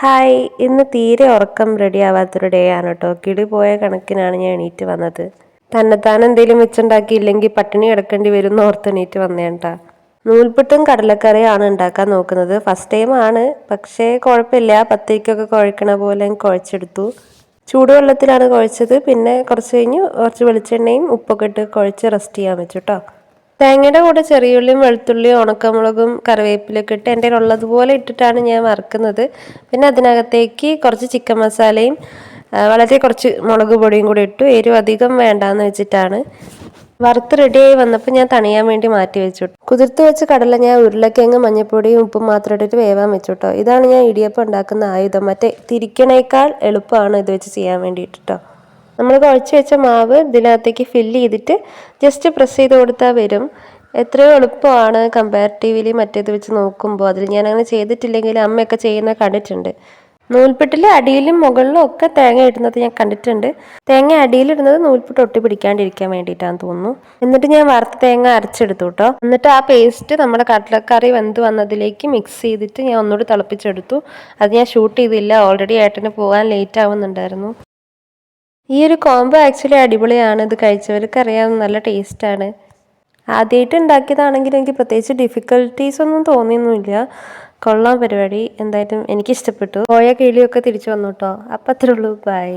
Hi, ഇന്ന് തീരെ ഉറക്കം റെഡിയാവാത്തൊരു ഡേ ആണ് കേട്ടോ. കിളി പോയ കണക്കിനാണ് ഞാൻ എണീറ്റ് വന്നത്. തന്നെത്താൻ എന്തെങ്കിലും വെച്ചുണ്ടാക്കിയില്ലെങ്കിൽ പട്ടിണി കിടക്കേണ്ടി വരും എന്ന് ഓർത്ത് എണീറ്റ് വന്നേട്ടാ. നൂൽപുട്ടും കടലക്കറിയാണ് ഉണ്ടാക്കാൻ നോക്കുന്നത്. ഫസ്റ്റ് ടൈം ആണ്, പക്ഷേ കുഴപ്പമില്ല. പത്തിരിക്കൊക്കെ കുഴക്കണ പോലെ കുഴച്ചെടുത്തു. ചൂടുവെള്ളത്തിലാണ് കുഴച്ചത്. പിന്നെ കുറച്ച് കഴിഞ്ഞ് കുറച്ച് വെളിച്ചെണ്ണയും ഉപ്പൊക്കെ ഇട്ട് കുഴച്ച് റെസ്റ്റ് ചെയ്യാൻ വെച്ചു കേട്ടോ. തേങ്ങയുടെ കൂടെ ചെറിയുള്ളിയും വെളുത്തുള്ളിയും ഉണക്കമുളകും കറിവേപ്പിലൊക്കെ ഇട്ട് എൻ്റെ ഉള്ളതുപോലെ ഇട്ടിട്ടാണ് ഞാൻ വറുക്കുന്നത്. പിന്നെ അതിനകത്തേക്ക് കുറച്ച് ചിക്കൻ മസാലയും വളരെ കുറച്ച് മുളക് പൊടിയും കൂടി ഇട്ടു. എരിവ് അധികം വേണ്ടാന്ന് വെച്ചിട്ടാണ്. വറുത്ത് റെഡിയായി വന്നപ്പോൾ ഞാൻ തണിയാൻ വേണ്ടി മാറ്റി വെച്ചു. കുതിർത്ത് വെച്ച കടല ഞാൻ ഉരുളക്കിഴങ്ങ് മഞ്ഞൾപ്പൊടിയും ഉപ്പും മാത്രം ഇട്ടിട്ട് വേവാൻ വെച്ചു കേട്ടോ. ഇതാണ് ഞാൻ ഇടിയപ്പം ഉണ്ടാക്കുന്ന ആയുധം. മറ്റേ തിരിക്കണേക്കാൾ എളുപ്പമാണ് ഇത് വെച്ച് ചെയ്യാൻ വേണ്ടിയിട്ട് കേട്ടോ. നമ്മൾ കുഴച്ച് വെച്ച മാവ് ഇതിനകത്തേക്ക് ഫില്ല് ചെയ്തിട്ട് ജസ്റ്റ് പ്രസ് ചെയ്ത് കൊടുത്താൽ വരും. എത്രയോ എളുപ്പമാണ് കമ്പാരിറ്റീവ്ലി മറ്റേത് വെച്ച് നോക്കുമ്പോൾ. അതിൽ ഞാൻ അങ്ങനെ ചെയ്തിട്ടില്ലെങ്കിൽ അമ്മയൊക്കെ ചെയ്യുന്ന കണ്ടിട്ടുണ്ട്. നൂൽപുട്ടിൽ അടിയിലും മുകളിലും ഒക്കെ തേങ്ങ ഇടുന്നത് ഞാൻ കണ്ടിട്ടുണ്ട്. തേങ്ങ അടിയിലിടുന്നത് നൂൽപുട്ട് ഒട്ടി പിടിക്കാണ്ടിരിക്കാൻ വേണ്ടിയിട്ടാണെന്ന് തോന്നുന്നു. എന്നിട്ട് ഞാൻ വറുത്ത തേങ്ങ അരച്ചെടുത്തു കേട്ടോ. എന്നിട്ട് ആ പേസ്റ്റ് നമ്മുടെ കടലക്കറി വെന്ത് വന്നതിലേക്ക് മിക്സ് ചെയ്തിട്ട് ഞാൻ ഒന്നുകൂടി തിളപ്പിച്ചെടുത്തു. അത് ഞാൻ ഷൂട്ട് ചെയ്തില്ല, ഓൾറെഡി ഏട്ടന് പോകാൻ ലേറ്റ് ആവുന്നുണ്ടായിരുന്നു. ഈ ഒരു കോംബോ ആക്ച്വലി അടിപൊളിയാണ്. ഇത് കഴിച്ചവർക്ക് അറിയാം, നല്ല ടേസ്റ്റാണ്. ആദ്യമായിട്ട് ഉണ്ടാക്കിയതാണെങ്കിൽ എനിക്ക് പ്രത്യേകിച്ച് ഡിഫിക്കൽട്ടീസ് ഒന്നും തോന്നിയൊന്നുമില്ല. കൊള്ളാം പരിപാടി. എന്തായാലും എനിക്കിഷ്ടപ്പെട്ടു. പോയ കിളിയൊക്കെ തിരിച്ചു വന്നു കേട്ടോ. അപ്പം അത്രേ ഉള്ളൂ. ബൈ.